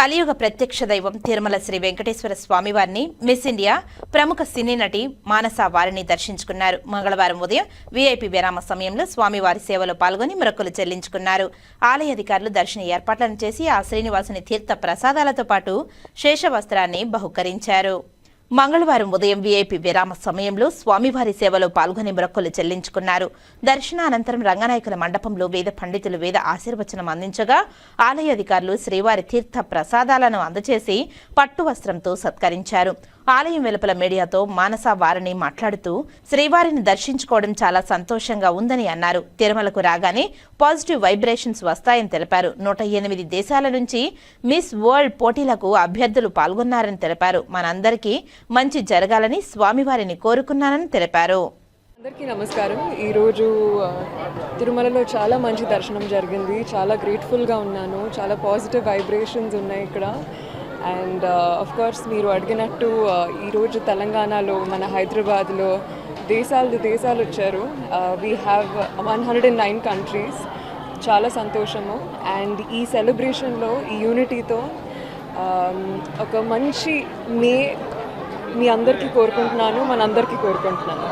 కలియుగ ప్రత్యక్ష దైవం తిరుమల శ్రీ వెంకటేశ్వర స్వామివారిని మిస్ ఇండియా ప్రముఖ సినీ నటి మానస వారిని దర్శించుకున్నారు. మంగళవారం ఉదయం వీఐపీ విరామ సమయంలో స్వామివారి సేవలో పాల్గొని మొక్కులు చెల్లించుకున్నారు. ఆలయ అధికారులు దర్శన ఏర్పాట్లను చేసి ఆ శ్రీనివాసుని తీర్థ ప్రసాదాలతో పాటు శేషవస్త్రాన్ని బహుకరించారు. మంగళవారం ఉదయం వీఐపీ విరామ సమయంలో స్వామివారి సేవలో పాల్గొని మొక్కులు చెల్లించుకున్నారు. దర్శనానంతరం రంగనాయకుల మండపంలో వేద పండితులు వేద ఆశీర్వచనం అందించగా ఆలయ అధికారులు శ్రీవారి తీర్థ ప్రసాదాలను అందజేసి పట్టు వస్త్రంతో సత్కరించారు. ఆలయం వెలుపల మీడియాతో మానస వారిని మాట్లాడుతూ శ్రీవారిని దర్శించుకోవడం చాలా సంతోషంగా ఉందని అన్నారు. తిరుమలకు రాగానే పాజిటివ్ వైబ్రేషన్స్ వస్తాయని తెలిపారు. 108 దేశాల నుంచి మిస్ వరల్డ్ పోటీలకు అభ్యర్థులు పాల్గొన్నారని తెలిపారు. మనందరికీ మంచి జరగాలని స్వామివారిని కోరుకున్నానని తెలిపారు. అందరికీ నమస్కారం. ఈరోజు తిరుమలలో చాలా మంచి దర్శనం జరిగింది. చాలా గ్రేట్ఫుల్గా ఉన్నాను. చాలా పాజిటివ్ వైబ్రేషన్స్ ఉన్నాయి ఇక్కడ. అండ్ ఆఫ్ కోర్స్ మీరు అడిగినట్టు ఈరోజు తెలంగాణలో మన హైదరాబాద్లో దేశాలు వచ్చారు. We have 109 countries. చాలా సంతోషము. అండ్ ఈ సెలబ్రేషన్లో ఈ యూనిటీతో ఒక మంచి మీ అందరికీ కోరుకుంటున్నాను, మనందరికీ కోరుకుంటున్నాను.